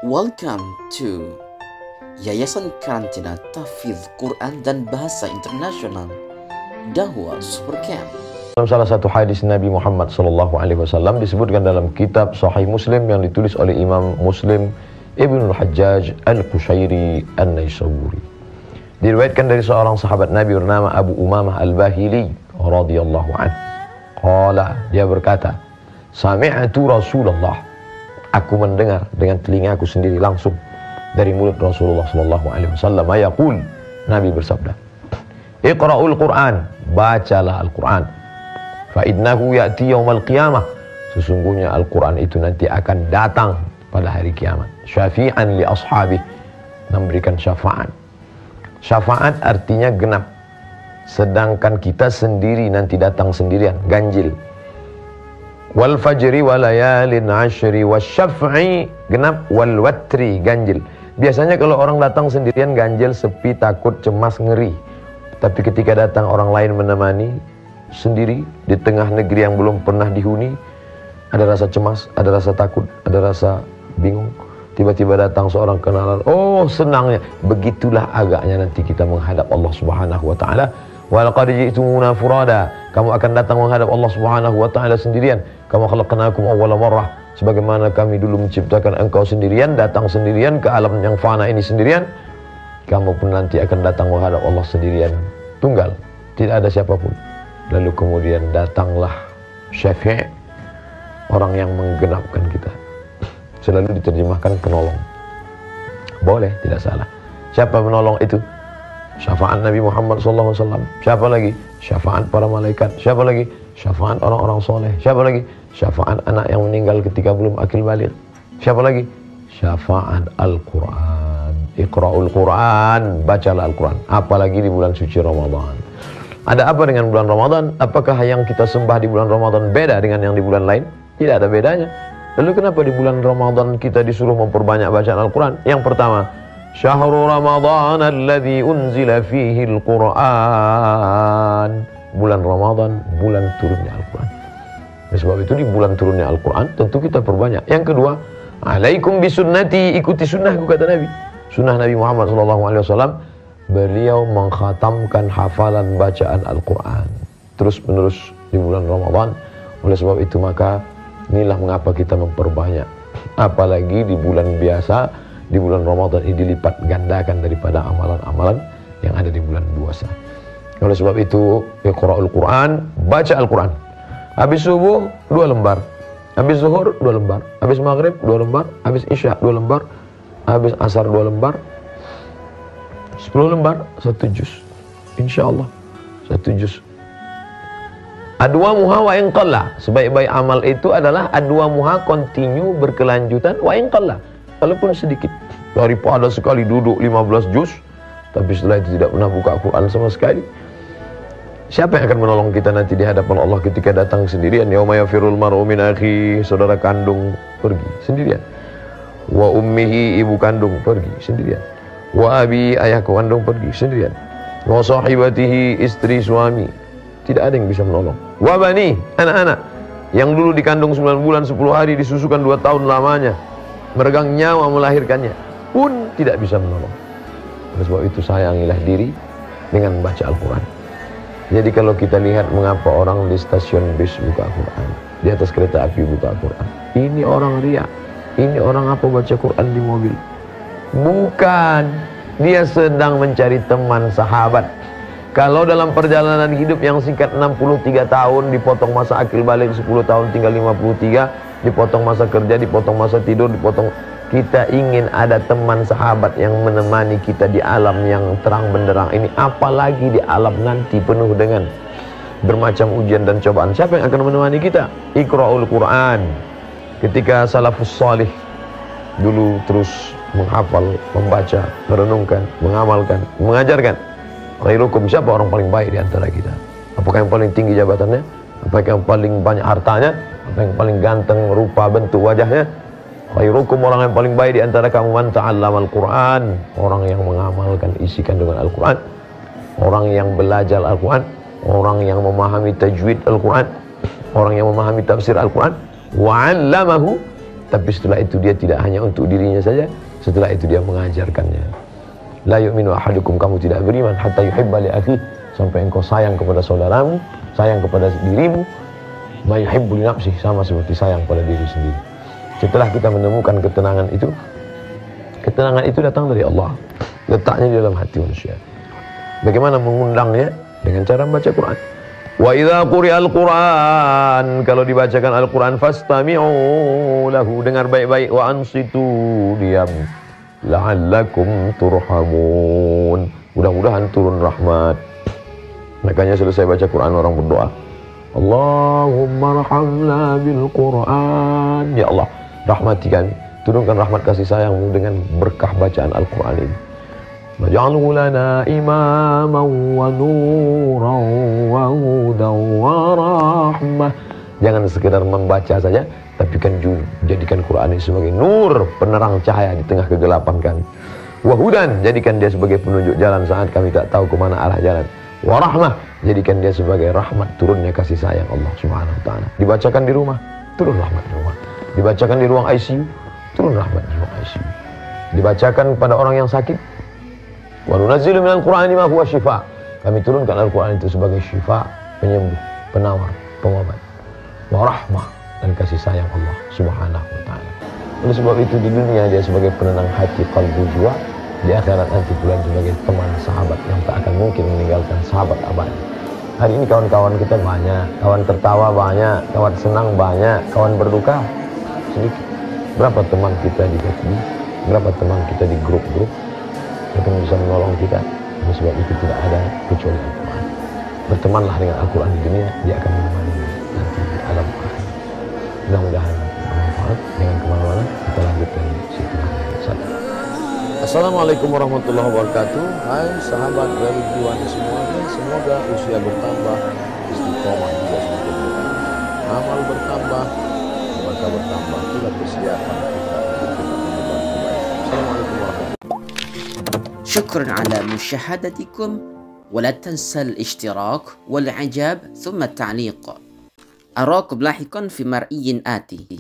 Welcome to Yayasan Karantina Tahfidz Quran dan Bahasa Internasional Dahwa Supercamp. Dalam salah satu hadis Nabi Muhammad SAW disebutkan dalam kitab Sahih Muslim yang ditulis oleh Imam Muslim Ibnul Hajjaj Al-Qushairi An-Naisaburi. Diriwayatkan dari seorang sahabat Nabi bernama Abu Umamah Al-Bahili radhiyallahu anhu. Qala, dia berkata, sami'tu Rasulullah, aku mendengar dengan telingaku sendiri langsung dari mulut Rasulullah SAW yaqul, Nabi bersabda, Iqra'ul Qur'an, bacalah Al-Qur'an, fa innahu ya'ti yaumal qiyamah, sesungguhnya Al-Qur'an itu nanti akan datang pada hari kiamat, syafi'an li ashabih, memberikan syafaat. Syafaat artinya genap, sedangkan kita sendiri nanti datang sendirian, ganjil. Wal fajri wa layalin ashri wasyaf'i, genap, wal watri, ganjil. Biasanya kalau orang datang sendirian ganjil, sepi, takut, cemas, ngeri. Tapi ketika datang orang lain menemani, sendiri di tengah negeri yang belum pernah dihuni, ada rasa cemas, ada rasa takut, ada rasa bingung. Tiba-tiba datang seorang kenalan, oh senangnya. Begitulah agaknya nanti kita menghadap Allah Subhanahu wa taala. Wa laqad ji'tumuna furada, kamu akan datang menghadap Allah Subhanahu wa taala sendirian. Kama khalaqnakum awwala marrah, sebagaimana kami dulu menciptakan engkau sendirian, datang sendirian ke alam yang fana ini sendirian. Kamu pun nanti akan datang menghadap Allah sendirian, tunggal, tidak ada siapapun. Lalu kemudian datanglah syafi', orang yang menggenapkan kita. Selalu diterjemahkan penolong. Boleh, tidak salah. Siapa penolong itu? Syafaat Nabi Muhammad SAW. Siapa lagi? Syafaat para malaikat. Siapa lagi? Syafaat orang-orang soleh. Siapa lagi? Syafaat anak yang meninggal ketika belum akil balik. Siapa lagi? Syafaat Al-Quran. Iqra'ul Quran, bacalah Al-Quran. Apalagi di bulan suci Ramadan. Ada apa dengan bulan Ramadan? Apakah yang kita sembah di bulan Ramadan beda dengan yang di bulan lain? Tidak ada bedanya. Lalu kenapa di bulan Ramadan kita disuruh memperbanyak bacaan Al-Quran? Yang pertama, Syahrul Ramadan alladzi unzila fihi Al-Quran. Bulan Ramadan, bulan turunnya Al-Quran. Oleh sebab itu di bulan turunnya Al-Quran tentu kita perbanyak. Yang kedua, alaikum bisunnati, ikuti sunnahku, kata Nabi. Sunnah Nabi Muhammad SAW, beliau mengkhatamkan hafalan bacaan Al-Quran terus menerus di bulan Ramadan. Oleh sebab itu maka inilah mengapa kita memperbanyak. Apalagi di bulan biasa, di bulan Ramadan ini dilipat gandakan daripada amalan-amalan yang ada di bulan puasa. Oleh sebab itu, Iqra'ul Quran, baca Al-Quran. Habis subuh 2 lembar, habis zuhur 2 lembar, habis maghrib 2 lembar, habis isya 2 lembar, habis asar 2 lembar, 10 lembar, 1 juz. InsyaAllah 1 juz. Adwa muha wa in qalla, sebaik-baik amal itu adalah adwa muha, continue, berkelanjutan, wa in qalla, walaupun sedikit. Daripada sekali duduk 15 juz tapi setelah itu tidak pernah buka Quran sama sekali. Siapa yang akan menolong kita nanti di hadapan Allah ketika datang sendirian? Yauma yafirul mar'u min akhi, saudara kandung pergi sendirian. Wa ummihi, ibu kandung pergi sendirian. Wa abi, ayah kandung pergi sendirian. Wa sahibatihi, istri suami, tidak ada yang bisa menolong. Wa bani, anak-anak yang dulu dikandung 9 bulan 10 hari, disusukan 2 tahun lamanya, meregang nyawa melahirkannya, pun tidak bisa menolong. Oleh sebab itu sayangilah diri dengan baca Al-Quran. Jadi kalau kita lihat mengapa orang di stasiun bis buka Quran, di atas kereta api buka Quran, ini orang riya, ini orang apa baca Quran di mobil? Bukan, dia sedang mencari teman sahabat. Kalau dalam perjalanan hidup yang singkat 63 tahun, dipotong masa akil balik 10 tahun tinggal 53, dipotong masa kerja, dipotong masa tidur, dipotong. Kita ingin ada teman sahabat yang menemani kita di alam yang terang benderang ini, apalagi di alam nanti penuh dengan bermacam ujian dan cobaan. Siapa yang akan menemani kita? Iqra'ul Quran. Ketika salafus salih dulu terus menghafal, membaca, merenungkan, mengamalkan, mengajarkan. Khairukum, siapa orang paling baik di antara kita? Apakah yang paling tinggi jabatannya? Apakah yang paling banyak hartanya? Apakah yang paling ganteng rupa bentuk wajahnya? Khairukum, orang yang paling baik di antara kamu, man ta'allamal Quran, orang yang mengamalkan isi kandungan Al-Quran, orang yang belajar Al-Quran, orang yang memahami tajwid Al-Quran, orang yang memahami tafsir Al-Quran, wa 'allamahu, tapi setelah itu dia tidak hanya untuk dirinya saja, setelah itu dia mengajarkannya. La yu'minu ahadukum, kamu tidak beriman hatta yuhibba li akhihi, sampai engkau sayang kepada saudaramu, sayang kepada dirimu, ma yuhibbu li nafsihi, sama seperti sayang pada diri sendiri. Setelah kita menemukan ketenangan itu datang dari Allah, letaknya di dalam hati manusia. Bagaimana mengundangnya? Dengan cara membaca Quran. Wa idza quri'al Quran, kalau dibacakan Al-Quran, fastami'u lahu, dengar baik-baik, wa ansitu, diam, la'allakum turhamun, mudah-mudahan turun rahmat. Makanya selesai baca Quran orang berdoa, Allahumma rahamna bil Quran, ya Allah rahmati kami, turunkan rahmat kasih sayangmu dengan berkah bacaan Al-Quran ini. Waj'alhu lana imaman wa nuran wa hudan wa rahmah. Jangan sekedar membaca saja, tapi kan jadikan Quran ini sebagai nur, penerang cahaya di tengah kegelapan kami. Wa hudan, jadikan dia sebagai penunjuk jalan saat kami tak tahu kemana arah jalan. Wa rahmah, jadikan dia sebagai rahmat, turunnya kasih sayang Allah Subhanahu wa ta'ala. Dibacakan di rumah, turun rahmat di rumah. Dibacakan di ruang ICU, turun rahmat di ruang ICU. Dibacakan pada orang yang sakit, wa nunazzilu minal Qur'ani ma huwa syifa, kami turunkan Al-Quran itu sebagai syifa, penyembuh, penawar, pengobat. Wa rahmah, dan kasih sayang Allah Subhanahu wa ta'ala. Oleh sebab itu di dunia dia sebagai penenang hati, qalbu, jiwa, di akhirat nanti pula sebagai teman sahabat yang tak akan mungkin meninggalkan sahabat abadi. Hari ini kawan-kawan kita banyak, kawan tertawa banyak, kawan senang banyak, kawan berduka sedikit. Berapa teman kita di FB, berapa teman kita di grup-grup yang bisa menolong kita. Oleh sebab itu tidak ada kecuali Al-Quran. Bertemanlah dengan Al-Quran di dunia, dia akan menemani nanti di alam akhir. Mudah-mudahan bermanfaat. Dengan kemana-mana kita lanjutkan setelah satu. Assalamualaikum warahmatullahi wabarakatuh. Hai sahabat dari Ridwan semuanya, semoga usia bertambah, istiqomah juga semakin bertambah, amal bertambah, maka bertambah pula persiapan kita untuk menyebar kebaikan. Assalamualaikum warahmatullahi wabarakatuh. شكرا على مشاهدتكم، ولا تنسى الاشتراك والإعجاب ثم التعليق. أراكم لاحقا في مرئي آتي.